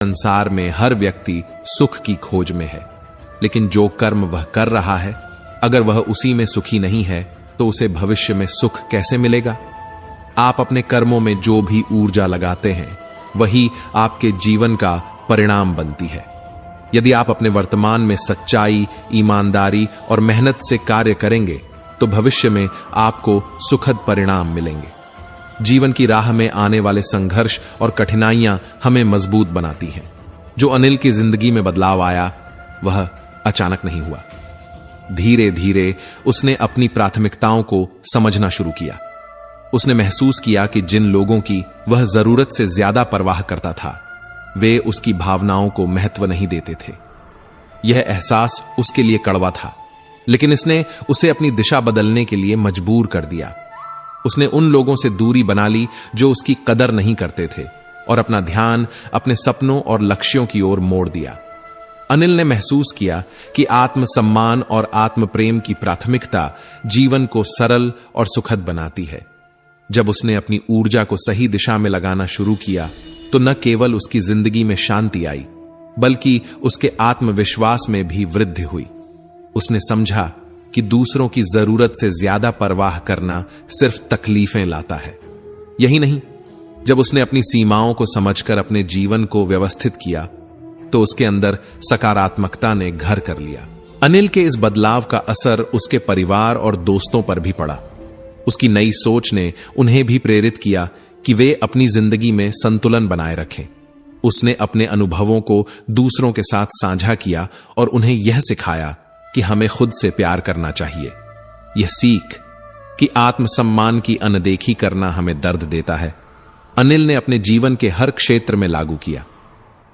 संसार में हर व्यक्ति सुख की खोज में है, लेकिन जो कर्म वह कर रहा है, अगर वह उसी में सुखी नहीं है तो उसे भविष्य में सुख कैसे मिलेगा? आप अपने कर्मों में जो भी ऊर्जा लगाते हैं वही आपके जीवन का परिणाम बनती है। यदि आप अपने वर्तमान में सच्चाई, ईमानदारी और मेहनत से कार्य करेंगे तो भविष्य में आपको सुखद परिणाम मिलेंगे। जीवन की राह में आने वाले संघर्ष और कठिनाइयां हमें मजबूत बनाती हैं। जो अनिल की जिंदगी में बदलाव आया वह अचानक नहीं हुआ। धीरे धीरे उसने अपनी प्राथमिकताओं को समझना शुरू किया। उसने महसूस किया कि जिन लोगों की वह जरूरत से ज्यादा परवाह करता था वे उसकी भावनाओं को महत्व नहीं देते थे। यह एहसास उसके लिए कड़वा था, लेकिन इसने उसे अपनी दिशा बदलने के लिए मजबूर कर दिया। उसने उन लोगों से दूरी बना ली जो उसकी कदर नहीं करते थे और अपना ध्यान अपने सपनों और लक्ष्यों की ओर मोड़ दिया। अनिल ने महसूस किया कि आत्मसम्मान और आत्म प्रेम की प्राथमिकता जीवन को सरल और सुखद बनाती है। जब उसने अपनी ऊर्जा को सही दिशा में लगाना शुरू किया तो न केवल उसकी जिंदगी में शांति आई, बल्कि उसके आत्मविश्वास में भी वृद्धि हुई। उसने समझा कि दूसरों की जरूरत से ज्यादा परवाह करना सिर्फ तकलीफें लाता है। यही नहीं, जब उसने अपनी सीमाओं को समझकर अपने जीवन को व्यवस्थित किया तो उसके अंदर सकारात्मकता ने घर कर लिया। अनिल के इस बदलाव का असर उसके परिवार और दोस्तों पर भी पड़ा। उसकी नई सोच ने उन्हें भी प्रेरित किया कि वे अपनी जिंदगी में संतुलन बनाए रखें। उसने अपने अनुभवों को दूसरों के साथ साझा किया और उन्हें यह सिखाया कि हमें खुद से प्यार करना चाहिए। यह सीख कि आत्मसम्मान की अनदेखी करना हमें दर्द देता है, अनिल ने अपने जीवन के हर क्षेत्र में लागू किया।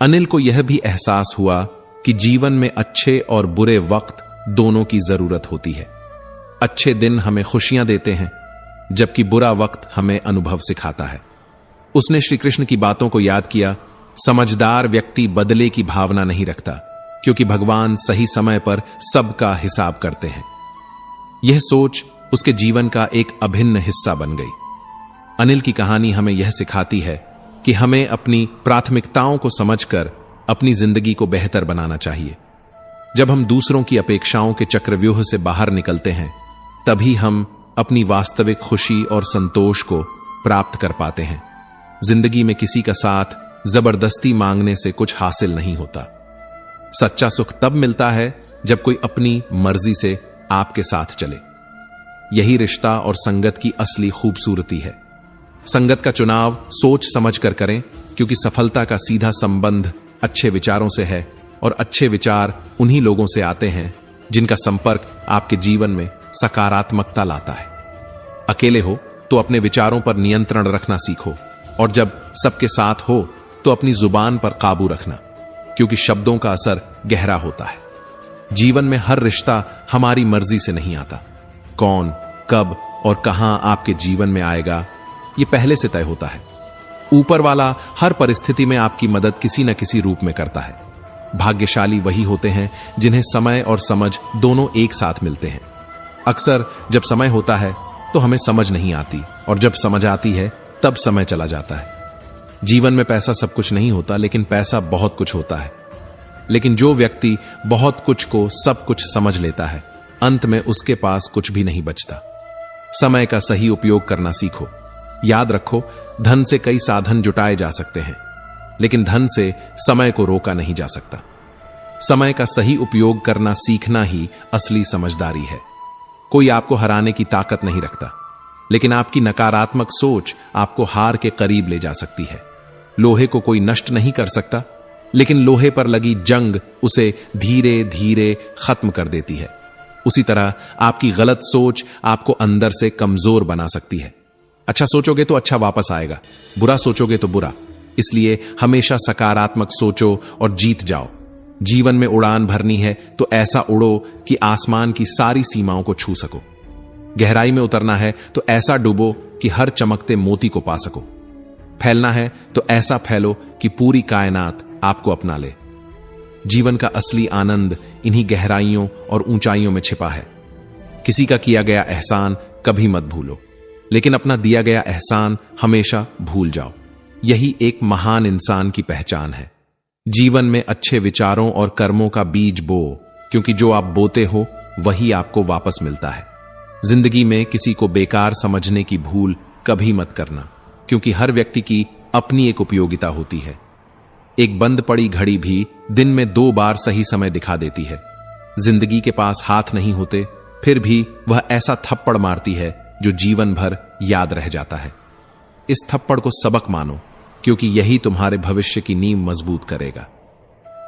अनिल को यह भी एहसास हुआ कि जीवन में अच्छे और बुरे वक्त दोनों की जरूरत होती है। अच्छे दिन हमें खुशियां देते हैं, जबकि बुरा वक्त हमें अनुभव सिखाता है। उसने श्री कृष्ण की बातों को याद किया, समझदार व्यक्ति बदले की भावना नहीं रखता, क्योंकि भगवान सही समय पर सबका हिसाब करते हैं। यह सोच उसके जीवन का एक अभिन्न हिस्सा बन गई। अनिल की कहानी हमें यह सिखाती है कि हमें अपनी प्राथमिकताओं को समझकर अपनी जिंदगी को बेहतर बनाना चाहिए। जब हम दूसरों की अपेक्षाओं के चक्रव्यूह से बाहर निकलते हैं, तभी हम अपनी वास्तविक खुशी और संतोष को प्राप्त कर पाते हैं। जिंदगी में किसी का साथ जबरदस्ती मांगने से कुछ हासिल नहीं होता। सच्चा सुख तब मिलता है जब कोई अपनी मर्जी से आपके साथ चले। यही रिश्ता और संगत की असली खूबसूरती है। संगत का चुनाव सोच समझ कर करें, क्योंकि सफलता का सीधा संबंध अच्छे विचारों से है और अच्छे विचार उन्हीं लोगों से आते हैं जिनका संपर्क आपके जीवन में सकारात्मकता लाता है। अकेले हो तो अपने विचारों पर नियंत्रण रखना सीखो, और जब सबके साथ हो तो अपनी जुबान पर काबू रखना, क्योंकि शब्दों का असर गहरा होता है। जीवन में हर रिश्ता हमारी मर्जी से नहीं आता। कौन, कब और कहां आपके जीवन में आएगा, यह पहले से तय होता है। ऊपर वाला हर परिस्थिति में आपकी मदद किसी न किसी रूप में करता है। भाग्यशाली वही होते हैं जिन्हें समय और समझ दोनों एक साथ मिलते हैं। अक्सर जब समय होता है तो हमें समझ नहीं आती, और जब समझ आती है तब समय चला जाता है। जीवन में पैसा सब कुछ नहीं होता, लेकिन पैसा बहुत कुछ होता है। लेकिन जो व्यक्ति बहुत कुछ को सब कुछ समझ लेता है, अंत में उसके पास कुछ भी नहीं बचता। समय का सही उपयोग करना सीखो। याद रखो, धन से कई साधन जुटाए जा सकते हैं, लेकिन धन से समय को रोका नहीं जा सकता। समय का सही उपयोग करना सीखना ही असली समझदारी है। कोई आपको हराने की ताकत नहीं रखता, लेकिन आपकी नकारात्मक सोच आपको हार के करीब ले जा सकती है। लोहे को कोई नष्ट नहीं कर सकता, लेकिन लोहे पर लगी जंग उसे धीरे धीरे खत्म कर देती है। उसी तरह आपकी गलत सोच आपको अंदर से कमजोर बना सकती है। अच्छा सोचोगे तो अच्छा वापस आएगा, बुरा सोचोगे तो बुरा। इसलिए हमेशा सकारात्मक सोचो और जीत जाओ। जीवन में उड़ान भरनी है तो ऐसा उड़ो कि आसमान की सारी सीमाओं को छू सको। गहराई में उतरना है तो ऐसा डूबो कि हर चमकते मोती को पा सको। फैलना है तो ऐसा फैलो कि पूरी कायनात आपको अपना ले। जीवन का असली आनंद इन्हीं गहराइयों और ऊंचाइयों में छिपा है। किसी का किया गया एहसान कभी मत भूलो, लेकिन अपना दिया गया एहसान हमेशा भूल जाओ। यही एक महान इंसान की पहचान है। जीवन में अच्छे विचारों और कर्मों का बीज बो, क्योंकि जो आप बोते हो वही आपको वापस मिलता है। जिंदगी में किसी को बेकार समझने की भूल कभी मत करना, क्योंकि हर व्यक्ति की अपनी एक उपयोगिता होती है। एक बंद पड़ी घड़ी भी दिन में 2 बार सही समय दिखा देती है। जिंदगी के पास हाथ नहीं होते, फिर भी वह ऐसा थप्पड़ मारती है जो जीवन भर याद रह जाता है। इस थप्पड़ को सबक मानो, क्योंकि यही तुम्हारे भविष्य की नींव मजबूत करेगा।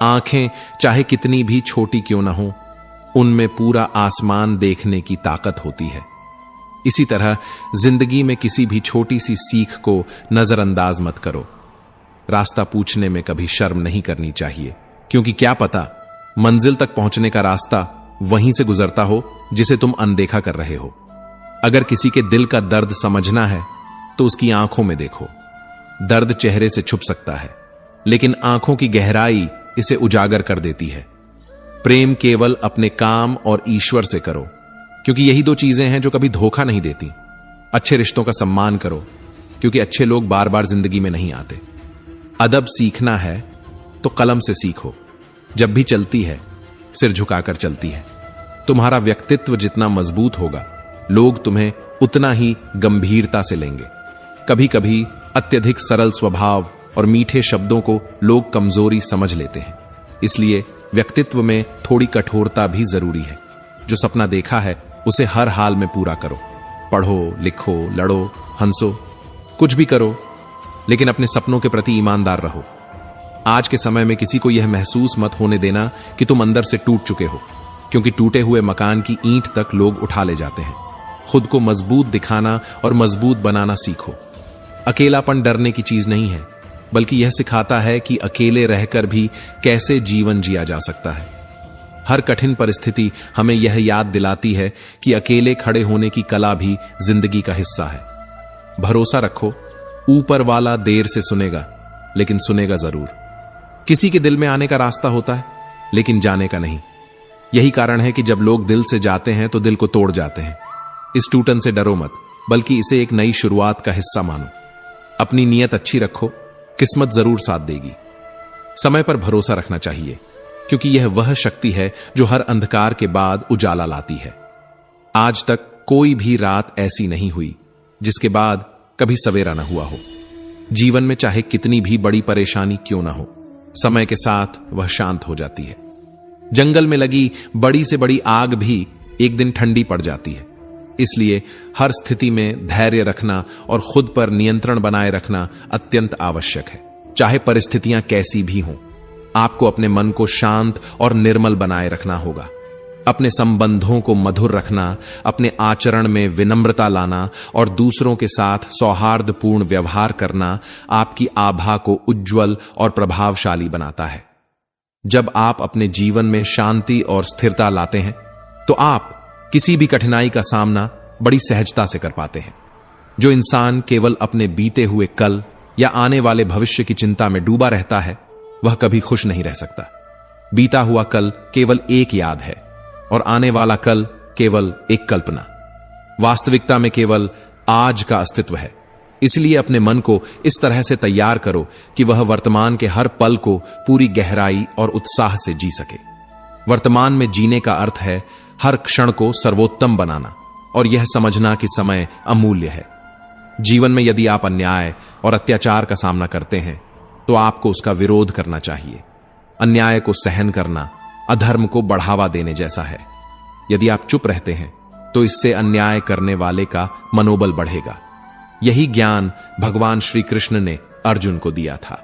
आंखें चाहे कितनी भी छोटी क्यों ना हो, उनमें पूरा आसमान देखने की ताकत होती है। इसी तरह जिंदगी में किसी भी छोटी सी सीख को नजरअंदाज मत करो। रास्ता पूछने में कभी शर्म नहीं करनी चाहिए, क्योंकि क्या पता मंजिल तक पहुंचने का रास्ता वहीं से गुजरता हो जिसे तुम अनदेखा कर रहे हो। अगर किसी के दिल का दर्द समझना है तो उसकी आंखों में देखो। दर्द चेहरे से छुप सकता है, लेकिन आंखों की गहराई इसे उजागर कर देती है। प्रेम केवल अपने काम और ईश्वर से करो, क्योंकि यही 2 चीजें हैं जो कभी धोखा नहीं देती। अच्छे रिश्तों का सम्मान करो, क्योंकि अच्छे लोग बार बार जिंदगी में नहीं आते। अदब सीखना है तो कलम से सीखो। जब भी चलती है सिर झुकाकर चलती है। तुम्हारा व्यक्तित्व जितना मजबूत होगा, लोग तुम्हें उतना ही गंभीरता से लेंगे। कभी कभी अत्यधिक सरल स्वभाव और मीठे शब्दों को लोग कमजोरी समझ लेते हैं, इसलिए व्यक्तित्व में थोड़ी कठोरता भी जरूरी है। जो सपना देखा है उसे हर हाल में पूरा करो। पढ़ो, लिखो, लड़ो, हंसो, कुछ भी करो, लेकिन अपने सपनों के प्रति ईमानदार रहो। आज के समय में किसी को यह महसूस मत होने देना कि तुम अंदर से टूट चुके हो, क्योंकि टूटे हुए मकान की ईंट तक लोग उठा ले जाते हैं। खुद को मजबूत दिखाना और मजबूत बनाना सीखो। अकेलापन डरने की चीज नहीं है, बल्कि यह सिखाता है कि अकेले रहकर भी कैसे जीवन जिया जा सकता है। हर कठिन परिस्थिति हमें यह याद दिलाती है कि अकेले खड़े होने की कला भी जिंदगी का हिस्सा है। भरोसा रखो, ऊपर वाला देर से सुनेगा, लेकिन सुनेगा जरूर। किसी के दिल में आने का रास्ता होता है, लेकिन जाने का नहीं। यही कारण है कि जब लोग दिल से जाते हैं तो दिल को तोड़ जाते हैं। इस टूटन से डरो मत, बल्कि इसे एक नई शुरुआत का हिस्सा मानो। अपनी नीयत अच्छी रखो, किस्मत जरूर साथ देगी। समय पर भरोसा रखना चाहिए, क्योंकि यह वह शक्ति है जो हर अंधकार के बाद उजाला लाती है। आज तक कोई भी रात ऐसी नहीं हुई जिसके बाद कभी सवेरा न हुआ हो। जीवन में चाहे कितनी भी बड़ी परेशानी क्यों ना हो, समय के साथ वह शांत हो जाती है। जंगल में लगी बड़ी से बड़ी आग भी एक दिन ठंडी पड़ जाती है। इसलिए हर स्थिति में धैर्य रखना और खुद पर नियंत्रण बनाए रखना अत्यंत आवश्यक है। चाहे परिस्थितियां कैसी भी हों, आपको अपने मन को शांत और निर्मल बनाए रखना होगा। अपने संबंधों को मधुर रखना, अपने आचरण में विनम्रता लाना और दूसरों के साथ सौहार्दपूर्ण व्यवहार करना आपकी आभा को उज्जवल और प्रभावशाली बनाता है। जब आप अपने जीवन में शांति और स्थिरता लाते हैं, तो आप किसी भी कठिनाई का सामना बड़ी सहजता से कर पाते हैं। जो इंसान केवल अपने बीते हुए कल या आने वाले भविष्य की चिंता में डूबा रहता है, वह कभी खुश नहीं रह सकता। बीता हुआ कल केवल एक याद है और आने वाला कल केवल एक कल्पना। वास्तविकता में केवल आज का अस्तित्व है। इसलिए अपने मन को इस तरह से तैयार करो कि वह वर्तमान के हर पल को पूरी गहराई और उत्साह से जी सके। वर्तमान में जीने का अर्थ है हर क्षण को सर्वोत्तम बनाना और यह समझना कि समय अमूल्य है। जीवन में यदि आप अन्याय और अत्याचार का सामना करते हैं, तो आपको उसका विरोध करना चाहिए। अन्याय को सहन करना अधर्म को बढ़ावा देने जैसा है। यदि आप चुप रहते हैं, तो इससे अन्याय करने वाले का मनोबल बढ़ेगा। यही ज्ञान भगवान श्री कृष्ण ने अर्जुन को दिया था।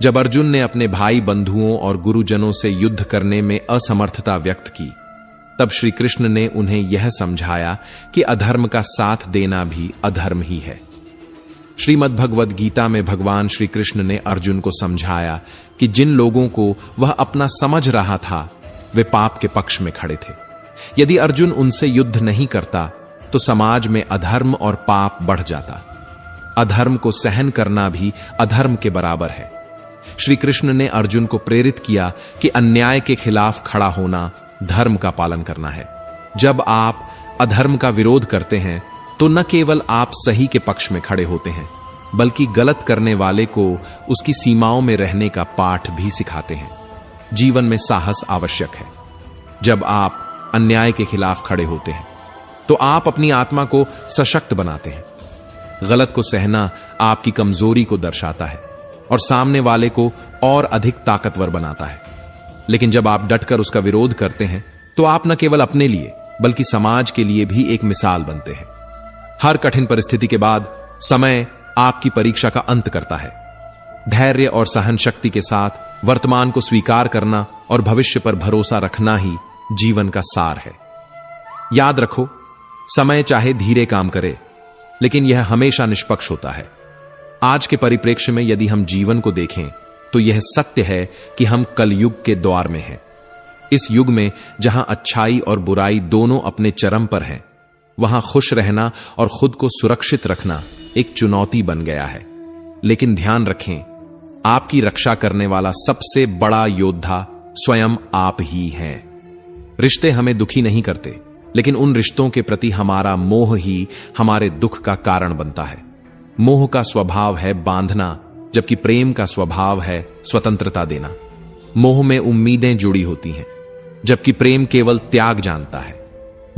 जब अर्जुन ने अपने भाई बंधुओं और गुरुजनों से युद्ध करने में असमर्थता व्यक्त की, तब श्री कृष्ण ने उन्हें यह समझाया कि अधर्म का साथ देना भी अधर्म ही है। श्रीमद् भगवद गीता में भगवान श्री कृष्ण ने अर्जुन को समझाया कि जिन लोगों को वह अपना समझ रहा था, वे पाप के पक्ष में खड़े थे। यदि अर्जुन उनसे युद्ध नहीं करता, तो समाज में अधर्म और पाप बढ़ जाता। अधर्म को सहन करना भी अधर्म के बराबर है। श्री कृष्ण ने अर्जुन को प्रेरित किया कि अन्याय के खिलाफ खड़ा होना धर्म का पालन करना है। जब आप अधर्म का विरोध करते हैं, तो न केवल आप सही के पक्ष में खड़े होते हैं, बल्कि गलत करने वाले को उसकी सीमाओं में रहने का पाठ भी सिखाते हैं। जीवन में साहस आवश्यक है। जब आप अन्याय के खिलाफ खड़े होते हैं तो आप अपनी आत्मा को सशक्त बनाते हैं। गलत को सहना आपकी कमजोरी को दर्शाता है और सामने वाले को और अधिक ताकतवर बनाता है। लेकिन जब आप डटकर उसका विरोध करते हैं तो आप न केवल अपने लिए बल्कि समाज के लिए भी एक मिसाल बनते हैं। हर कठिन परिस्थिति के बाद समय आपकी परीक्षा का अंत करता है। धैर्य और सहन शक्ति के साथ वर्तमान को स्वीकार करना और भविष्य पर भरोसा रखना ही जीवन का सार है। याद रखो, समय चाहे धीरे काम करे, लेकिन यह हमेशा निष्पक्ष होता है। आज के परिप्रेक्ष्य में यदि हम जीवन को देखें तो यह सत्य है कि हम कलयुग के द्वार में हैं। इस युग में जहां अच्छाई और बुराई दोनों अपने चरम पर हैं, वहां खुश रहना और खुद को सुरक्षित रखना एक चुनौती बन गया है। लेकिन ध्यान रखें, आपकी रक्षा करने वाला सबसे बड़ा योद्धा स्वयं आप ही हैं। रिश्ते हमें दुखी नहीं करते, लेकिन उन रिश्तों के प्रति हमारा मोह ही हमारे दुख का कारण बनता है। मोह का स्वभाव है बांधना, जबकि प्रेम का स्वभाव है स्वतंत्रता देना। मोह में उम्मीदें जुड़ी होती हैं, जबकि प्रेम केवल त्याग जानता है।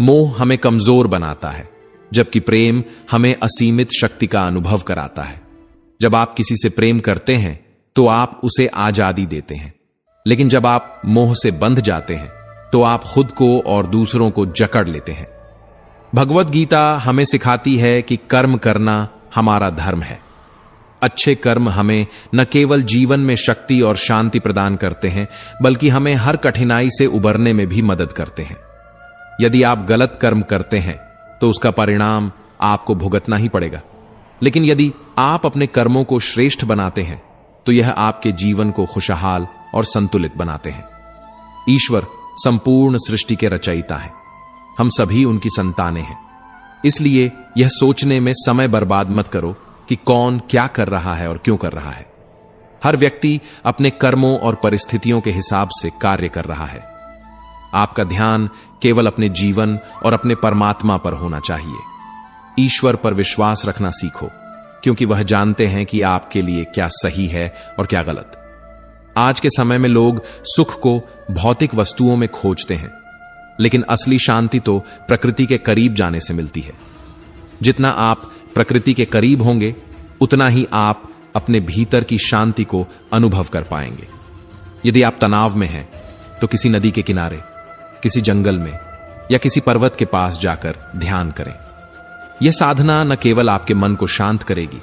मोह हमें कमजोर बनाता है, जबकि प्रेम हमें असीमित शक्ति का अनुभव कराता है। जब आप किसी से प्रेम करते हैं तो आप उसे आजादी देते हैं, लेकिन जब आप मोह से बंध जाते हैं तो आप खुद को और दूसरों को जकड़ लेते हैं। भगवत गीता हमें सिखाती है कि कर्म करना हमारा धर्म है। अच्छे कर्म हमें न केवल जीवन में शक्ति और शांति प्रदान करते हैं, बल्कि हमें हर कठिनाई से उबरने में भी मदद करते हैं। यदि आप गलत कर्म करते हैं तो उसका परिणाम आपको भुगतना ही पड़ेगा, लेकिन यदि आप अपने कर्मों को श्रेष्ठ बनाते हैं तो यह आपके जीवन को खुशहाल और संतुलित बनाते हैं। ईश्वर संपूर्ण सृष्टि के रचयिता हैं। हम सभी उनकी संतानें हैं। इसलिए यह सोचने में समय बर्बाद मत करो कि कौन क्या कर रहा है और क्यों कर रहा है। हर व्यक्ति अपने कर्मों और परिस्थितियों के हिसाब से कार्य कर रहा है। आपका ध्यान केवल अपने जीवन और अपने परमात्मा पर होना चाहिए। ईश्वर पर विश्वास रखना सीखो, क्योंकि वह जानते हैं कि आपके लिए क्या सही है और क्या गलत। आज के समय में लोग सुख को भौतिक वस्तुओं में खोजते हैं, लेकिन असली शांति तो प्रकृति के करीब जाने से मिलती है। जितना आप प्रकृति के करीब होंगे, उतना ही आप अपने भीतर की शांति को अनुभव कर पाएंगे। यदि आप तनाव में हैं तो किसी नदी के किनारे, किसी जंगल में या किसी पर्वत के पास जाकर ध्यान करें। यह साधना न केवल आपके मन को शांत करेगी,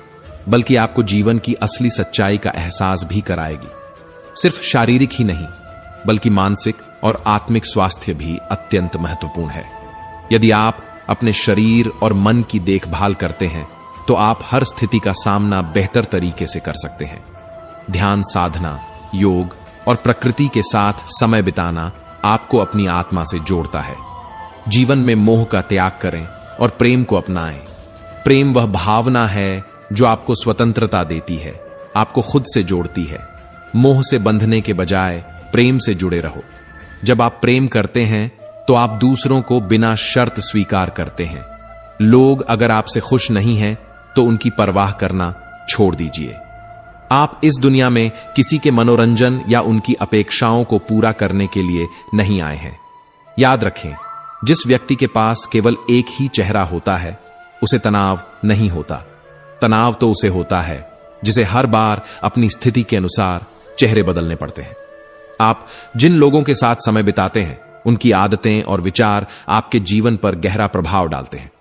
बल्कि आपको जीवन की असली सच्चाई का एहसास भी कराएगी। सिर्फ शारीरिक ही नहीं, बल्कि मानसिक और आत्मिक स्वास्थ्य भी अत्यंत महत्वपूर्ण है। यदि आप अपने शरीर और मन की देखभाल करते हैं तो आप हर स्थिति का सामना बेहतर तरीके से कर सकते हैं। ध्यान साधना, योग और प्रकृति के साथ समय बिताना आपको अपनी आत्मा से जोड़ता है। जीवन में मोह का त्याग करें और प्रेम को अपनाएं। प्रेम वह भावना है जो आपको स्वतंत्रता देती है, आपको खुद से जोड़ती है। मोह से बंधने के बजाय प्रेम से जुड़े रहो। जब आप प्रेम करते हैं तो आप दूसरों को बिना शर्त स्वीकार करते हैं। लोग अगर आपसे खुश नहीं हैं तो उनकी परवाह करना छोड़ दीजिए। आप इस दुनिया में किसी के मनोरंजन या उनकी अपेक्षाओं को पूरा करने के लिए नहीं आए हैं। याद रखें, जिस व्यक्ति के पास केवल एक ही चेहरा होता है उसे तनाव नहीं होता। तनाव तो उसे होता है जिसे हर बार अपनी स्थिति के अनुसार चेहरे बदलने पड़ते हैं। आप जिन लोगों के साथ समय बिताते हैं उनकी आदतें और विचार आपके जीवन पर गहरा प्रभाव डालते हैं।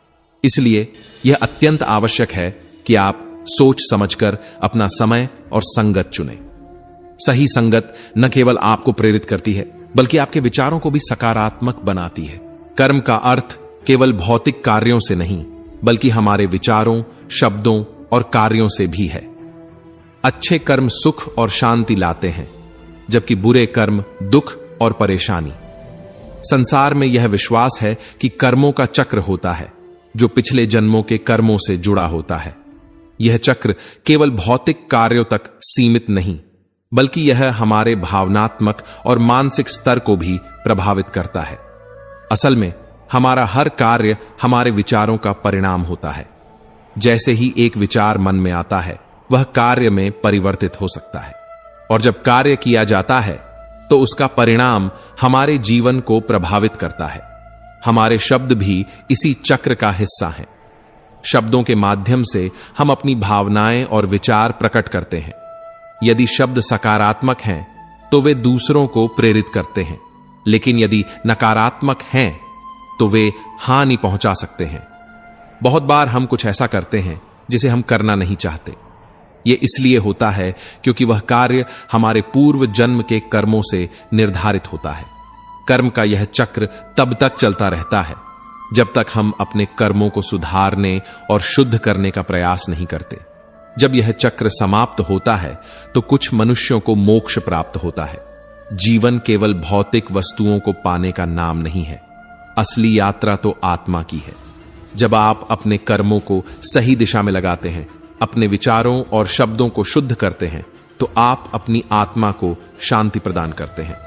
इसलिए यह अत्यंत आवश्यक है कि आप सोच समझकर अपना समय और संगत चुनें। सही संगत न केवल आपको प्रेरित करती है, बल्कि आपके विचारों को भी सकारात्मक बनाती है। कर्म का अर्थ केवल भौतिक कार्यों से नहीं, बल्कि हमारे विचारों, शब्दों और कार्यों से भी है। अच्छे कर्म सुख और शांति लाते हैं, जबकि बुरे कर्म दुख और परेशानी। संसार में यह विश्वास है कि कर्मों का चक्र होता है जो पिछले जन्मों के कर्मों से जुड़ा होता है। यह चक्र केवल भौतिक कार्यों तक सीमित नहीं, बल्कि यह हमारे भावनात्मक और मानसिक स्तर को भी प्रभावित करता है। असल में हमारा हर कार्य हमारे विचारों का परिणाम होता है। जैसे ही एक विचार मन में आता है वह कार्य में परिवर्तित हो सकता है, और जब कार्य किया जाता है तो उसका परिणाम हमारे जीवन को प्रभावित करता है। हमारे शब्द भी इसी चक्र का हिस्सा हैं। शब्दों के माध्यम से हम अपनी भावनाएं और विचार प्रकट करते हैं। यदि शब्द सकारात्मक हैं तो वे दूसरों को प्रेरित करते हैं, लेकिन यदि नकारात्मक हैं तो वे हानि पहुंचा सकते हैं। बहुत बार हम कुछ ऐसा करते हैं जिसे हम करना नहीं चाहते। यह इसलिए होता है क्योंकि वह कार्य हमारे पूर्व जन्म के कर्मों से निर्धारित होता है। कर्म का यह चक्र तब तक चलता रहता है जब तक हम अपने कर्मों को सुधारने और शुद्ध करने का प्रयास नहीं करते। जब यह चक्र समाप्त होता है तो कुछ मनुष्यों को मोक्ष प्राप्त होता है। जीवन केवल भौतिक वस्तुओं को पाने का नाम नहीं है, असली यात्रा तो आत्मा की है। जब आप अपने कर्मों को सही दिशा में लगाते हैं, अपने विचारों और शब्दों को शुद्ध करते हैं, तो आप अपनी आत्मा को शांति प्रदान करते हैं।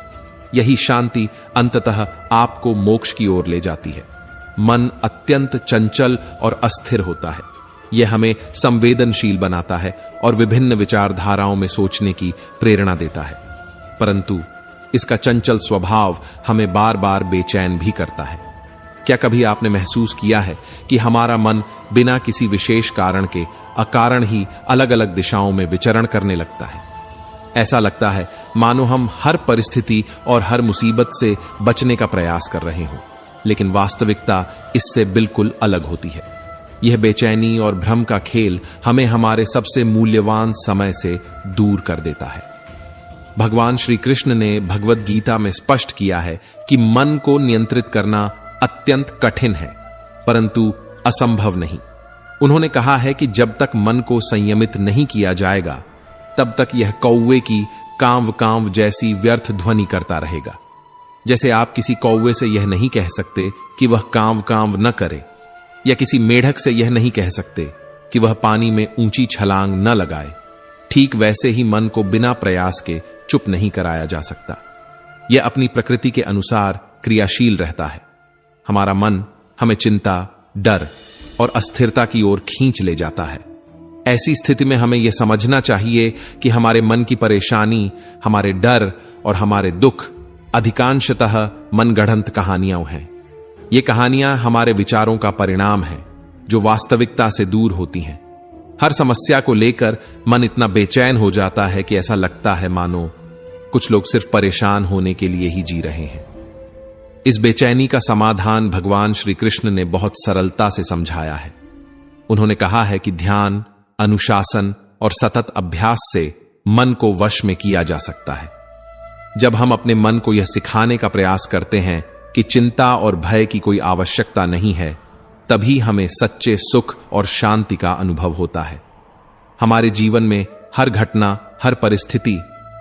यही शांति अंततः आपको मोक्ष की ओर ले जाती है। मन अत्यंत चंचल और अस्थिर होता है। यह हमें संवेदनशील बनाता है और विभिन्न विचारधाराओं में सोचने की प्रेरणा देता है, परंतु इसका चंचल स्वभाव हमें बार बार बेचैन भी करता है। क्या कभी आपने महसूस किया है कि हमारा मन बिना किसी विशेष कारण के अकारण ही अलग अलग दिशाओं में विचरण करने लगता है? ऐसा लगता है मानो हम हर परिस्थिति और हर मुसीबत से बचने का प्रयास कर रहे हों, लेकिन वास्तविकता इससे बिल्कुल अलग होती है। यह बेचैनी और भ्रम का खेल हमें हमारे सबसे मूल्यवान समय से दूर कर देता है। भगवान श्री कृष्ण ने भगवद गीता में स्पष्ट किया है कि मन को नियंत्रित करना अत्यंत कठिन है, परंतु असंभव नहीं। उन्होंने कहा है कि जब तक मन को संयमित नहीं किया जाएगा तब तक यह कौवे की कांव कांव जैसी व्यर्थ ध्वनि करता रहेगा। जैसे आप किसी कौवे से यह नहीं कह सकते कि वह कांव कांव न करे, या किसी मेढक से यह नहीं कह सकते कि वह पानी में ऊंची छलांग न लगाए, ठीक वैसे ही मन को बिना प्रयास के चुप नहीं कराया जा सकता। यह अपनी प्रकृति के अनुसार क्रियाशील रहता है। हमारा मन हमें चिंता, डर और अस्थिरता की ओर खींच ले जाता है। ऐसी स्थिति में हमें यह समझना चाहिए कि हमारे मन की परेशानी, हमारे डर और हमारे दुख अधिकांशतः मनगढ़ंत कहानियां हैं। ये कहानियां हमारे विचारों का परिणाम हैं जो वास्तविकता से दूर होती हैं। हर समस्या को लेकर मन इतना बेचैन हो जाता है कि ऐसा लगता है मानो कुछ लोग सिर्फ परेशान होने के लिए ही जी रहे हैं। इस बेचैनी का समाधान भगवान श्री कृष्ण ने बहुत सरलता से समझाया है। उन्होंने कहा है कि ध्यान, अनुशासन और सतत अभ्यास से मन को वश में किया जा सकता है। जब हम अपने मन को यह सिखाने का प्रयास करते हैं कि चिंता और भय की कोई आवश्यकता नहीं है, तभी हमें सच्चे सुख और शांति का अनुभव होता है। हमारे जीवन में हर घटना, हर परिस्थिति,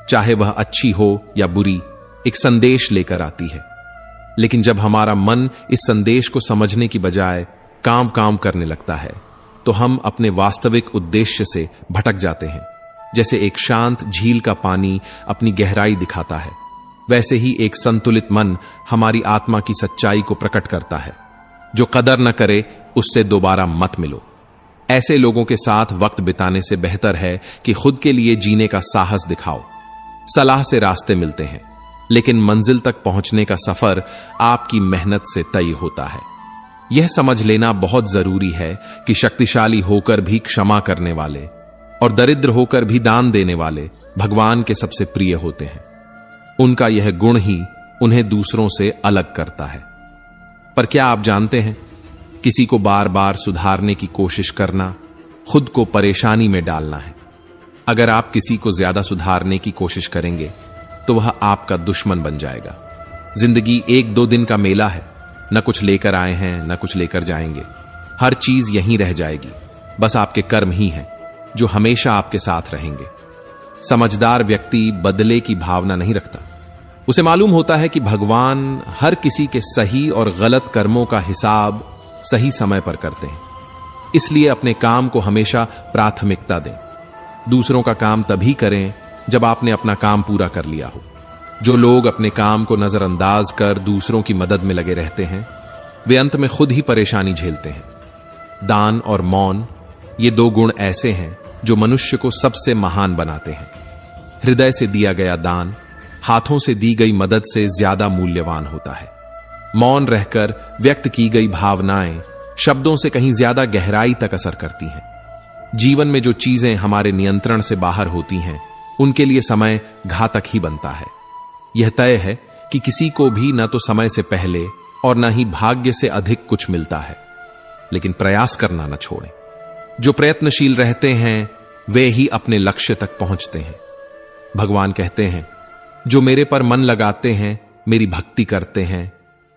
चाहे वह अच्छी हो या बुरी, एक संदेश लेकर आती है। लेकिन जब हमारा मन इस संदेश को समझने की बजाय काम काम करने लगता है, तो हम अपने वास्तविक उद्देश्य से भटक जाते हैं। जैसे एक शांत झील का पानी अपनी गहराई दिखाता है, वैसे ही एक संतुलित मन हमारी आत्मा की सच्चाई को प्रकट करता है। जो कदर न करे उससे दोबारा मत मिलो। ऐसे लोगों के साथ वक्त बिताने से बेहतर है कि खुद के लिए जीने का साहस दिखाओ। सलाह से रास्ते मिलते हैं, लेकिन मंजिल तक पहुंचने का सफर आपकी मेहनत से तय होता है। यह समझ लेना बहुत जरूरी है कि शक्तिशाली होकर भी क्षमा करने वाले और दरिद्र होकर भी दान देने वाले भगवान के सबसे प्रिय होते हैं। उनका यह गुण ही उन्हें दूसरों से अलग करता है। पर क्या आप जानते हैं, किसी को बार बार सुधारने की कोशिश करना खुद को परेशानी में डालना है। अगर आप किसी को ज्यादा सुधारने की कोशिश करेंगे तो वह आपका दुश्मन बन जाएगा। जिंदगी 1-2 दिन का मेला है। न कुछ लेकर आए हैं, न कुछ लेकर जाएंगे। हर चीज यहीं रह जाएगी। बस आपके कर्म ही हैं जो हमेशा आपके साथ रहेंगे। समझदार व्यक्ति बदले की भावना नहीं रखता। उसे मालूम होता है कि भगवान हर किसी के सही और गलत कर्मों का हिसाब सही समय पर करते हैं। इसलिए अपने काम को हमेशा प्राथमिकता दें। दूसरों का काम तभी करें जब आपने अपना काम पूरा कर लिया हो। जो लोग अपने काम को नजरअंदाज कर दूसरों की मदद में लगे रहते हैं, वे अंत में खुद ही परेशानी झेलते हैं। दान और मौन, ये दो गुण ऐसे हैं जो मनुष्य को सबसे महान बनाते हैं। हृदय से दिया गया दान हाथों से दी गई मदद से ज्यादा मूल्यवान होता है। मौन रहकर व्यक्त की गई भावनाएं शब्दों से कहीं ज्यादा गहराई तक असर करती हैं। जीवन में जो चीजें हमारे नियंत्रण से बाहर होती हैं, उनके लिए समय घातक ही बनता है। यह तय है कि किसी को भी न तो समय से पहले और न ही भाग्य से अधिक कुछ मिलता है, लेकिन प्रयास करना न छोड़ें। जो प्रयत्नशील रहते हैं वे ही अपने लक्ष्य तक पहुंचते हैं। भगवान कहते हैं, जो मेरे पर मन लगाते हैं, मेरी भक्ति करते हैं,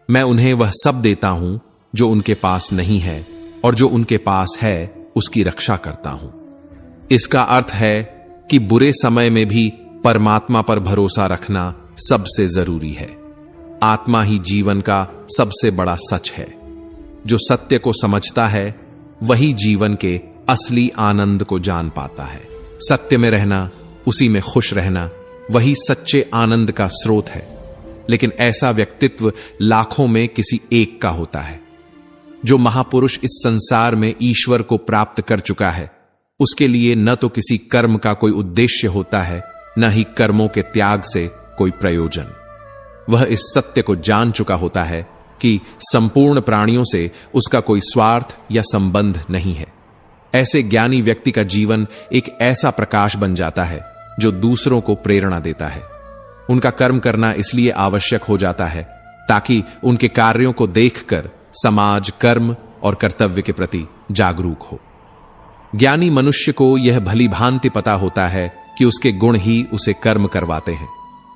मैं उन्हें वह सब देता हूं जो उनके पास नहीं है, और जो उनके पास है उसकी रक्षा करता हूं। इसका अर्थ है कि बुरे समय में भी परमात्मा पर भरोसा रखना सबसे जरूरी है। आत्मा ही जीवन का सबसे बड़ा सच है। जो सत्य को समझता है वही जीवन के असली आनंद को जान पाता है। सत्य में रहना, उसी में खुश रहना, वही सच्चे आनंद का स्रोत है। लेकिन ऐसा व्यक्तित्व लाखों में किसी एक का होता है। जो महापुरुष इस संसार में ईश्वर को प्राप्त कर चुका है, उसके लिए न तो किसी कर्म का कोई उद्देश्य होता है, न ही कर्मों के त्याग से कोई प्रयोजन। वह इस सत्य को जान चुका होता है कि संपूर्ण प्राणियों से उसका कोई स्वार्थ या संबंध नहीं है। ऐसे ज्ञानी व्यक्ति का जीवन एक ऐसा प्रकाश बन जाता है जो दूसरों को प्रेरणा देता है। उनका कर्म करना इसलिए आवश्यक हो जाता है ताकि उनके कार्यों को देखकर समाज कर्म और कर्तव्य के प्रति जागरूक हो। ज्ञानी मनुष्य को यह भली भांति पता होता है कि उसके गुण ही उसे कर्म करवाते हैं।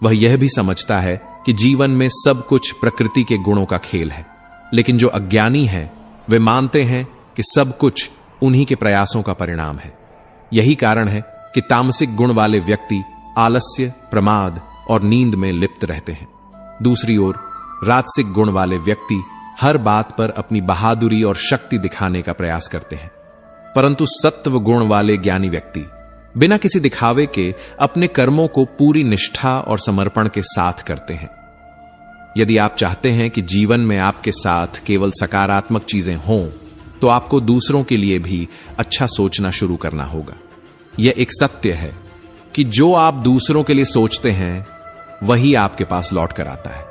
वह यह भी समझता है कि जीवन में सब कुछ प्रकृति के गुणों का खेल है। लेकिन जो अज्ञानी हैं, वे मानते हैं कि सब कुछ उन्हीं के प्रयासों का परिणाम है। यही कारण है कि तामसिक गुण वाले व्यक्ति आलस्य, प्रमाद और नींद में लिप्त रहते हैं। दूसरी ओर राजसिक गुण वाले व्यक्ति हर बात पर अपनी बहादुरी और शक्ति दिखाने का प्रयास करते हैं। परंतु सत्व गुण वाले ज्ञानी व्यक्ति बिना किसी दिखावे के अपने कर्मों को पूरी निष्ठा और समर्पण के साथ करते हैं। यदि आप चाहते हैं कि जीवन में आपके साथ केवल सकारात्मक चीजें हों, तो आपको दूसरों के लिए भी अच्छा सोचना शुरू करना होगा। यह एक सत्य है कि जो आप दूसरों के लिए सोचते हैं, वही आपके पास लौट कर आता है।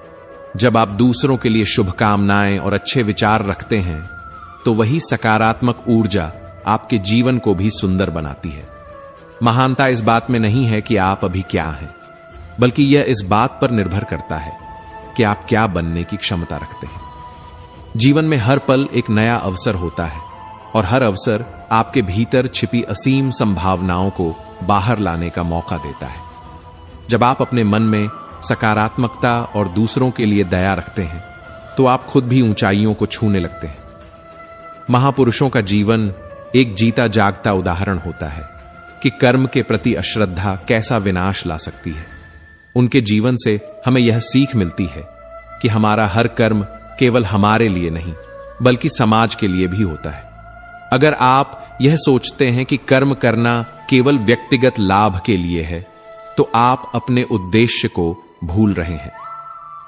जब आप दूसरों के लिए शुभकामनाएं और अच्छे विचार रखते हैं, तो वही सकारात्मक ऊर्जा आपके जीवन को भी सुंदर बनाती है। महानता इस बात में नहीं है कि आप अभी क्या हैं, बल्कि यह इस बात पर निर्भर करता है कि आप क्या बनने की क्षमता रखते हैं। जीवन में हर पल एक नया अवसर होता है, और हर अवसर आपके भीतर छिपी असीम संभावनाओं को बाहर लाने का मौका देता है। जब आप अपने मन में सकारात्मकता और दूसरों के लिए दया रखते हैं, तो आप खुद भी ऊंचाइयों को छूने लगते हैं। महापुरुषों का जीवन एक जीता जागता उदाहरण होता है कि कर्म के प्रति अश्रद्धा कैसा विनाश ला सकती है। उनके जीवन से हमें यह सीख मिलती है कि हमारा हर कर्म केवल हमारे लिए नहीं, बल्कि समाज के लिए भी होता है। अगर आप यह सोचते हैं कि कर्म करना केवल व्यक्तिगत लाभ के लिए है, तो आप अपने उद्देश्य को भूल रहे हैं।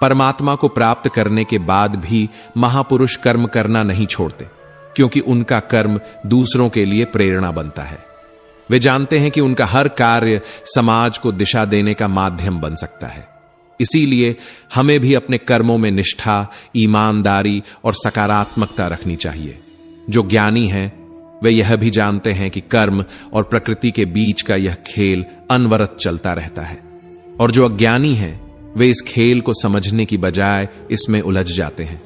परमात्मा को प्राप्त करने के बाद भी महापुरुष कर्म करना नहीं छोड़ते, क्योंकि उनका कर्म दूसरों के लिए प्रेरणा बनता है। वे जानते हैं कि उनका हर कार्य समाज को दिशा देने का माध्यम बन सकता है। इसीलिए हमें भी अपने कर्मों में निष्ठा, ईमानदारी और सकारात्मकता रखनी चाहिए। जो ज्ञानी हैं, वे यह भी जानते हैं कि कर्म और प्रकृति के बीच का यह खेल अनवरत चलता रहता है, और जो अज्ञानी हैं, वे इस खेल को समझने की बजाय इसमें उलझ जाते हैं।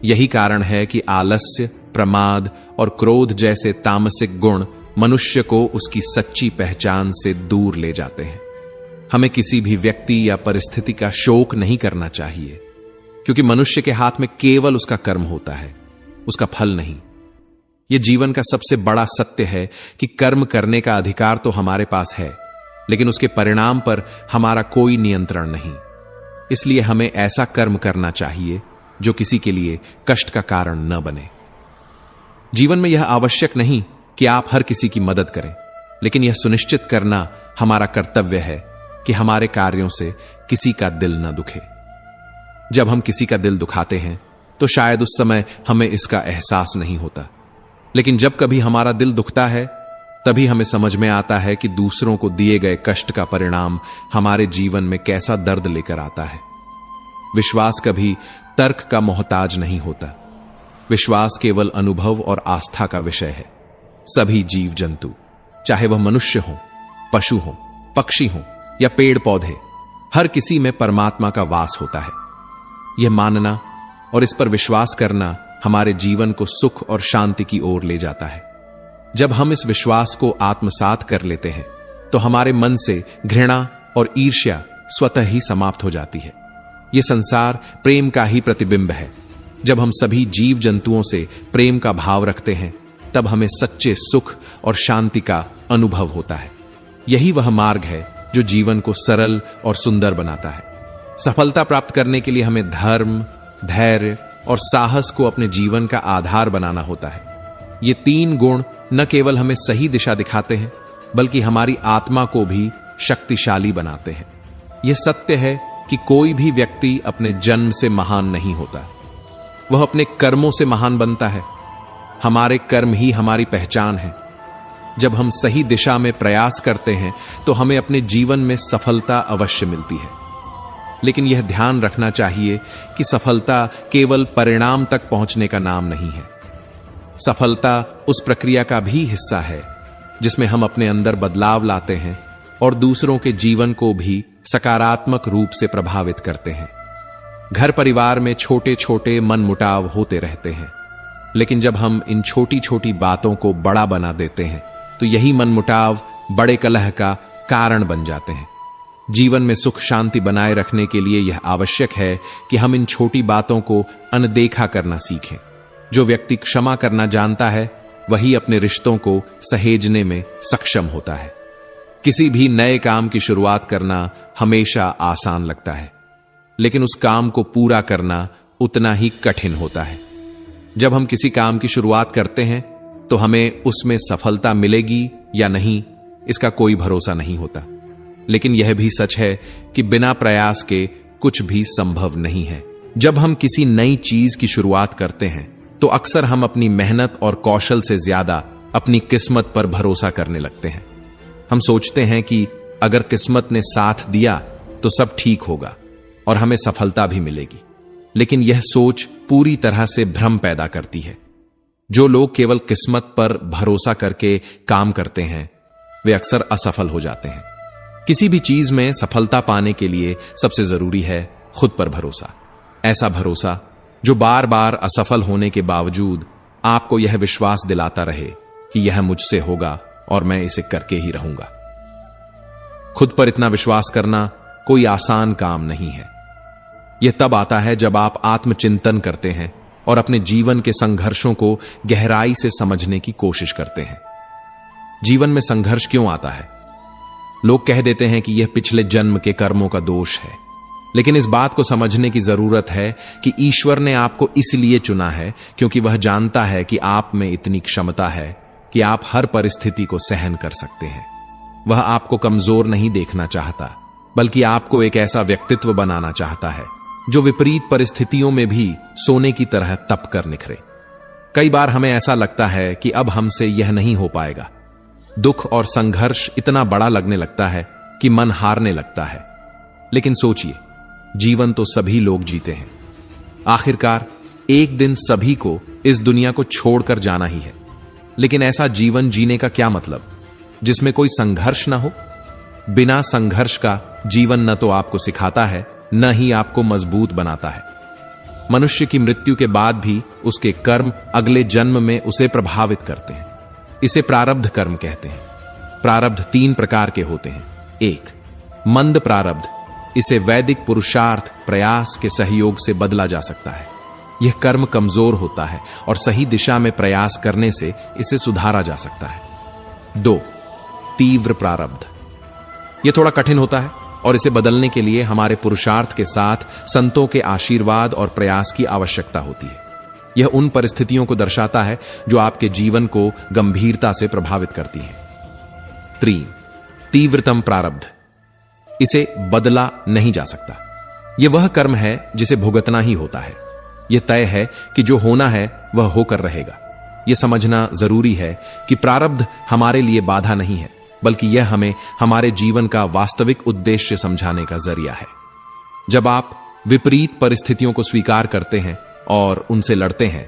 यही कारण है कि आलस्य, प्रमाद और क्रोध जैसे तामसिक गुण मनुष्य को उसकी सच्ची पहचान से दूर ले जाते हैं। हमें किसी भी व्यक्ति या परिस्थिति का शोक नहीं करना चाहिए, क्योंकि मनुष्य के हाथ में केवल उसका कर्म होता है, उसका फल नहीं। यह जीवन का सबसे बड़ा सत्य है कि कर्म करने का अधिकार तो हमारे पास है, लेकिन उसके परिणाम पर हमारा कोई नियंत्रण नहीं। इसलिए हमें ऐसा कर्म करना चाहिए जो किसी के लिए कष्ट का कारण न बने। जीवन में यह आवश्यक नहीं कि आप हर किसी की मदद करें, लेकिन यह सुनिश्चित करना हमारा कर्तव्य है कि हमारे कार्यों से किसी का दिल न दुखे। जब हम किसी का दिल दुखाते हैं, तो शायद उस समय हमें इसका एहसास नहीं होता, लेकिन जब कभी हमारा दिल दुखता है, तभी हमें समझ में आता है कि दूसरों को दिए गए कष्ट का परिणाम हमारे जीवन में कैसा दर्द लेकर आता है। विश्वास कभी तर्क का मोहताज नहीं होता। विश्वास केवल अनुभव और आस्था का विषय है। सभी जीव जंतु, चाहे वह मनुष्य हो, पशु हो, पक्षी हो या पेड़ पौधे, हर किसी में परमात्मा का वास होता है। यह मानना और इस पर विश्वास करना हमारे जीवन को सुख और शांति की ओर ले जाता है। जब हम इस विश्वास को आत्मसात कर लेते हैं तो हमारे मन से घृणा और ईर्ष्या स्वतः ही समाप्त हो जाती है। यह संसार प्रेम का ही प्रतिबिंब है। जब हम सभी जीव जंतुओं से प्रेम का भाव रखते हैं, तब हमें सच्चे सुख और शांति का अनुभव होता है। यही वह मार्ग है जो जीवन को सरल और सुंदर बनाता है। सफलता प्राप्त करने के लिए हमें धर्म, धैर्य और साहस को अपने जीवन का आधार बनाना होता है। ये तीन गुण न केवल हमें सही दिशा दिखाते हैं, बल्कि हमारी आत्मा को भी शक्तिशाली बनाते हैं। यह सत्य है कि कोई भी व्यक्ति अपने जन्म से महान नहीं होता, वह अपने कर्मों से महान बनता है। हमारे कर्म ही हमारी पहचान है। जब हम सही दिशा में प्रयास करते हैं तो हमें अपने जीवन में सफलता अवश्य मिलती है। लेकिन यह ध्यान रखना चाहिए कि सफलता केवल परिणाम तक पहुंचने का नाम नहीं है। सफलता उस प्रक्रिया का भी हिस्सा है जिसमें हम अपने अंदर बदलाव लाते हैं और दूसरों के जीवन को भी सकारात्मक रूप से प्रभावित करते हैं। घर परिवार में छोटे छोटे मनमुटाव होते रहते हैं, लेकिन जब हम इन छोटी छोटी बातों को बड़ा बना देते हैं तो यही मनमुटाव बड़े कलह का कारण बन जाते हैं। जीवन में सुख शांति बनाए रखने के लिए यह आवश्यक है कि हम इन छोटी बातों को अनदेखा करना सीखें। जो व्यक्ति क्षमा करना जानता है, वही अपने रिश्तों को सहेजने में सक्षम होता है। किसी भी नए काम की शुरुआत करना हमेशा आसान लगता है, लेकिन उस काम को पूरा करना उतना ही कठिन होता है। जब हम किसी काम की शुरुआत करते हैं तो हमें उसमें सफलता मिलेगी या नहीं, इसका कोई भरोसा नहीं होता। लेकिन यह भी सच है कि बिना प्रयास के कुछ भी संभव नहीं है। जब हम किसी नई चीज की शुरुआत करते हैं तो अक्सर हम अपनी मेहनत और कौशल से ज्यादा अपनी किस्मत पर भरोसा करने लगते हैं। हम सोचते हैं कि अगर किस्मत ने साथ दिया तो सब ठीक होगा और हमें सफलता भी मिलेगी। लेकिन यह सोच पूरी तरह से भ्रम पैदा करती है। जो लोग केवल किस्मत पर भरोसा करके काम करते हैं, वे अक्सर असफल हो जाते हैं। किसी भी चीज में सफलता पाने के लिए सबसे जरूरी है खुद पर भरोसा। ऐसा भरोसा जो बार बार असफल होने के बावजूद आपको यह विश्वास दिलाता रहे कि यह मुझसे होगा और मैं इसे करके ही रहूंगा। खुद पर इतना विश्वास करना कोई आसान काम नहीं है। यह तब आता है जब आप आत्मचिंतन करते हैं और अपने जीवन के संघर्षों को गहराई से समझने की कोशिश करते हैं। जीवन में संघर्ष क्यों आता है? लोग कह देते हैं कि यह पिछले जन्म के कर्मों का दोष है, लेकिन इस बात को समझने की जरूरत है कि ईश्वर ने आपको इसलिए चुना है क्योंकि वह जानता है कि आप में इतनी क्षमता है कि आप हर परिस्थिति को सहन कर सकते हैं। वह आपको कमजोर नहीं देखना चाहता, बल्कि आपको एक ऐसा व्यक्तित्व बनाना चाहता है जो विपरीत परिस्थितियों में भी सोने की तरह तप कर निखरे। कई बार हमें ऐसा लगता है कि अब हमसे यह नहीं हो पाएगा। दुख और संघर्ष इतना बड़ा लगने लगता है कि मन हारने लगता है। लेकिन सोचिए, जीवन तो सभी लोग जीते हैं। आखिरकार एक दिन सभी को इस दुनिया को छोड़कर जाना ही है। लेकिन ऐसा जीवन जीने का क्या मतलब जिसमें कोई संघर्ष ना हो? बिना संघर्ष का जीवन न तो आपको सिखाता है, न ही आपको मजबूत बनाता है। मनुष्य की मृत्यु के बाद भी उसके कर्म अगले जन्म में उसे प्रभावित करते हैं। इसे प्रारब्ध कर्म कहते हैं। प्रारब्ध 3 प्रकार के होते हैं। 1. मंद प्रारब्ध। इसे वैदिक पुरुषार्थ प्रयास के सहयोग से बदला जा सकता है। यह कर्म कमजोर होता है और सही दिशा में प्रयास करने से इसे सुधारा जा सकता है। 2. तीव्र प्रारब्ध। यह थोड़ा कठिन होता है और इसे बदलने के लिए हमारे पुरुषार्थ के साथ संतों के आशीर्वाद और प्रयास की आवश्यकता होती है। यह उन परिस्थितियों को दर्शाता है जो आपके जीवन को गंभीरता से प्रभावित करती हैं। 3. तीव्रतम प्रारब्ध। इसे बदला नहीं जा सकता। यह वह कर्म है जिसे भुगतना ही होता है। यह तय है कि जो होना है वह होकर रहेगा। यह समझना जरूरी है कि प्रारब्ध हमारे लिए बाधा नहीं है, बल्कि यह हमें हमारे जीवन का वास्तविक उद्देश्य समझाने का जरिया है। जब आप विपरीत परिस्थितियों को स्वीकार करते हैं और उनसे लड़ते हैं,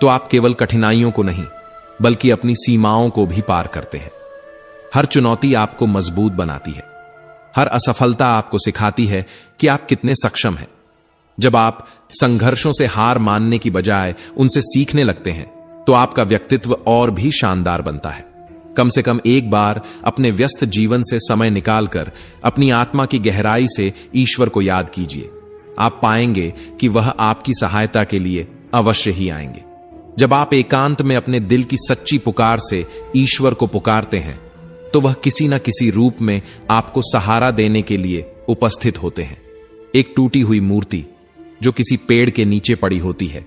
तो आप केवल कठिनाइयों को नहीं, बल्कि अपनी सीमाओं को भी पार करते हैं। हर चुनौती आपको मजबूत बनाती है। हर असफलता आपको सिखाती है कि आप कितने सक्षम हैं। जब आप संघर्षों से हार मानने की बजाय उनसे सीखने लगते हैं, तो आपका व्यक्तित्व और भी शानदार बनता है। कम से कम एक बार अपने व्यस्त जीवन से समय निकालकर अपनी आत्मा की गहराई से ईश्वर को याद कीजिए। आप पाएंगे कि वह आपकी सहायता के लिए अवश्य ही आएंगे। जब आप एकांत में अपने दिल की सच्ची पुकार से ईश्वर को पुकारते हैं, तो वह किसी न किसी रूप में आपको सहारा देने के लिए उपस्थित होते हैं। एक टूटी हुई मूर्ति जो किसी पेड़ के नीचे पड़ी होती है,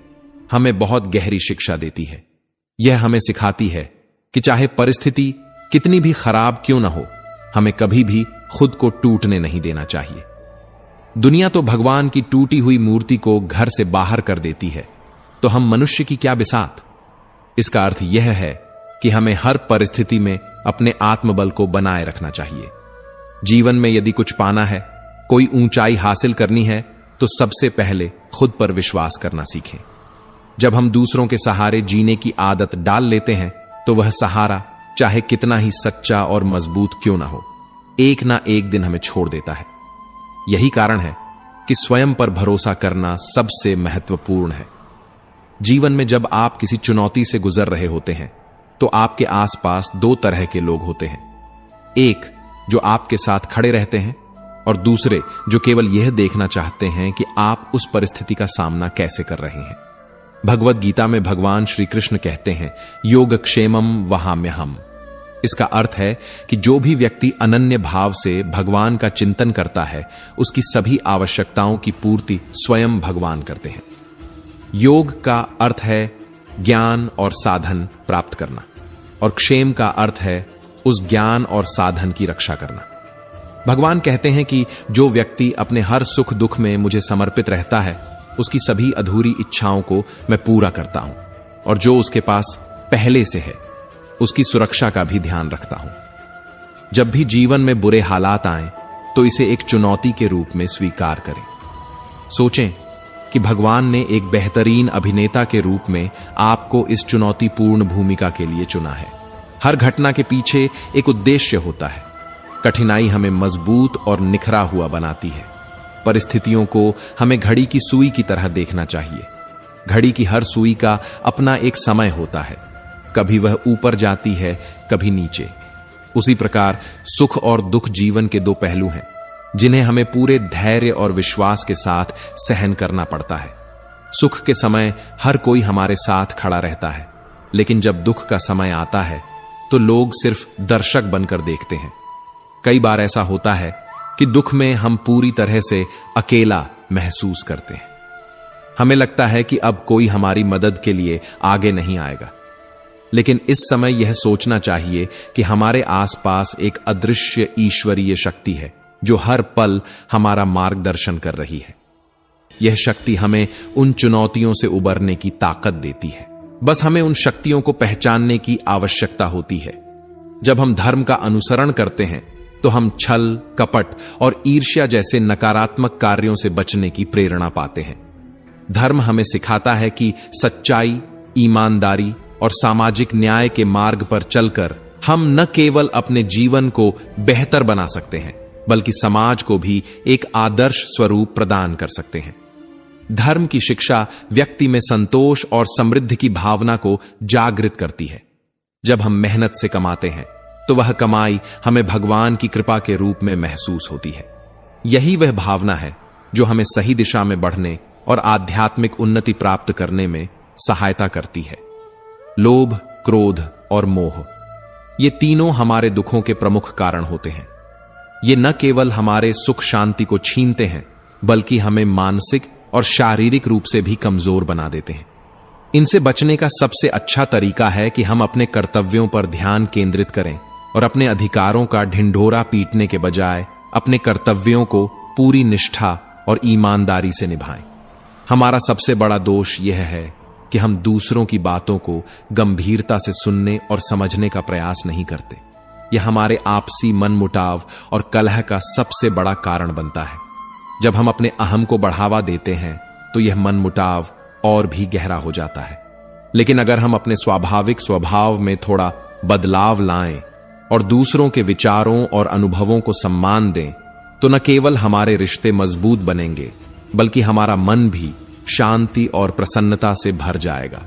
हमें बहुत गहरी शिक्षा देती है। यह हमें सिखाती है कि चाहे परिस्थिति कितनी भी खराब क्यों न हो, हमें कभी भी खुद को टूटने नहीं देना चाहिए। दुनिया तो भगवान की टूटी हुई मूर्ति को घर से बाहर कर देती है, तो हम मनुष्य की क्या बिसात। इसका अर्थ यह है कि हमें हर परिस्थिति में अपने आत्मबल को बनाए रखना चाहिए। जीवन में यदि कुछ पाना है, कोई ऊंचाई हासिल करनी है, तो सबसे पहले खुद पर विश्वास करना सीखें। जब हम दूसरों के सहारे जीने की आदत डाल लेते हैं, तो वह सहारा चाहे कितना ही सच्चा और मजबूत क्यों ना हो, एक ना एक दिन हमें छोड़ देता है। यही कारण है कि स्वयं पर भरोसा करना सबसे महत्वपूर्ण है। जीवन में जब आप किसी चुनौती से गुजर रहे होते हैं, तो आपके आसपास दो तरह के लोग होते हैं। एक जो आपके साथ खड़े रहते हैं, और दूसरे जो केवल यह देखना चाहते हैं कि आप उस परिस्थिति का सामना कैसे कर रहे हैं। भगवत गीता में भगवान श्री कृष्ण कहते हैं, योगक्षेमम वहाम्यहम्। इसका अर्थ है कि जो भी व्यक्ति अनन्य भाव से भगवान का चिंतन करता है, उसकी सभी आवश्यकताओं की पूर्ति स्वयं भगवान करते हैं। योग का अर्थ है ज्ञान और साधन प्राप्त करना, और क्षेम का अर्थ है उस ज्ञान और साधन की रक्षा करना। भगवान कहते हैं कि जो व्यक्ति अपने हर सुख दुख में मुझे समर्पित रहता है, उसकी सभी अधूरी इच्छाओं को मैं पूरा करता हूं, और जो उसके पास पहले से है, उसकी सुरक्षा का भी ध्यान रखता हूं। जब भी जीवन में बुरे हालात आएं, तो इसे एक चुनौती के रूप में स्वीकार करें। सोचें कि भगवान ने एक बेहतरीन अभिनेता के रूप में आपको इस चुनौतीपूर्ण भूमिका के लिए चुना है। हर घटना के पीछे एक उद्देश्य होता है। कठिनाई हमें मजबूत और निखरा हुआ बनाती है। परिस्थितियों को हमें घड़ी की सुई की तरह देखना चाहिए। घड़ी की हर सुई का अपना एक समय होता है, कभी वह ऊपर जाती है, कभी नीचे। उसी प्रकार सुख और दुख जीवन के दो पहलू हैं, जिन्हें हमें पूरे धैर्य और विश्वास के साथ सहन करना पड़ता है। सुख के समय हर कोई हमारे साथ खड़ा रहता है, लेकिन जब दुख का समय आता है, तो लोग सिर्फ दर्शक बनकर देखते हैं। कई बार ऐसा होता है कि दुख में हम पूरी तरह से अकेला महसूस करते हैं। हमें लगता है कि अब कोई हमारी मदद के लिए आगे नहीं आएगा, लेकिन इस समय यह सोचना चाहिए कि हमारे आसपास एक अदृश्य ईश्वरीय शक्ति है, जो हर पल हमारा मार्गदर्शन कर रही है। यह शक्ति हमें उन चुनौतियों से उबरने की ताकत देती है। बस हमें उन शक्तियों को पहचानने की आवश्यकता होती है। जब हम धर्म का अनुसरण करते हैं, तो हम छल, कपट और ईर्ष्या जैसे नकारात्मक कार्यों से बचने की प्रेरणा पाते हैं। धर्म हमें सिखाता है कि सच्चाई, ईमानदारी और सामाजिक न्याय के मार्ग पर चलकर हम न केवल अपने जीवन को बेहतर बना सकते हैं, बल्कि समाज को भी एक आदर्श स्वरूप प्रदान कर सकते हैं। धर्म की शिक्षा व्यक्ति में संतोष और समृद्धि की भावना को जागृत करती है। जब हम मेहनत से कमाते हैं, तो वह कमाई हमें भगवान की कृपा के रूप में महसूस होती है। यही वह भावना है जो हमें सही दिशा में बढ़ने और आध्यात्मिक उन्नति प्राप्त करने में सहायता करती है। लोभ, क्रोध और मोह, ये तीनों हमारे दुखों के प्रमुख कारण होते हैं। ये न केवल हमारे सुख शांति को छीनते हैं, बल्कि हमें मानसिक और शारीरिक रूप से भी कमजोर बना देते हैं। इनसे बचने का सबसे अच्छा तरीका है कि हम अपने कर्तव्यों पर ध्यान केंद्रित करें और अपने अधिकारों का ढिंढोरा पीटने के बजाय अपने कर्तव्यों को पूरी निष्ठा और ईमानदारी से निभाएं। हमारा सबसे बड़ा दोष यह है कि हम दूसरों की बातों को गंभीरता से सुनने और समझने का प्रयास नहीं करते। यह हमारे आपसी मनमुटाव और कलह का सबसे बड़ा कारण बनता है। जब हम अपने अहम को बढ़ावा देते हैं तो यह मनमुटाव और भी गहरा हो जाता है। लेकिन अगर हम अपने स्वाभाविक स्वभाव में थोड़ा बदलाव लाएं और दूसरों के विचारों और अनुभवों को सम्मान दें, तो न केवल हमारे रिश्ते मजबूत बनेंगे, बल्कि हमारा मन भी शांति और प्रसन्नता से भर जाएगा।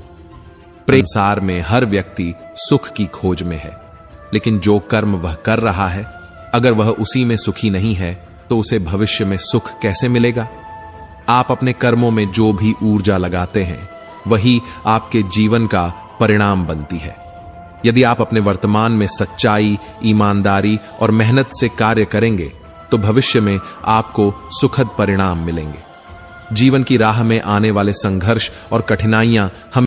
संसार में हर व्यक्ति सुख की खोज में है, लेकिन जो कर्म वह कर रहा है, अगर वह उसी में सुखी नहीं है, तो उसे भविष्य में सुख कैसे मिलेगा? आप अपने कर्मों में जो भी ऊर्जा लगाते हैं, वही आपके जीवन का परिणाम बनती है। यदि आप अपने वर्तमान में सच्चाई, ईमानदारी और मेहनत से कार्य करेंगे, तो भविष्य में आपको सुखद परिणाम मिलेंगे। जीवन की राह में आने वाले संघर्ष और कठिनाइयां हम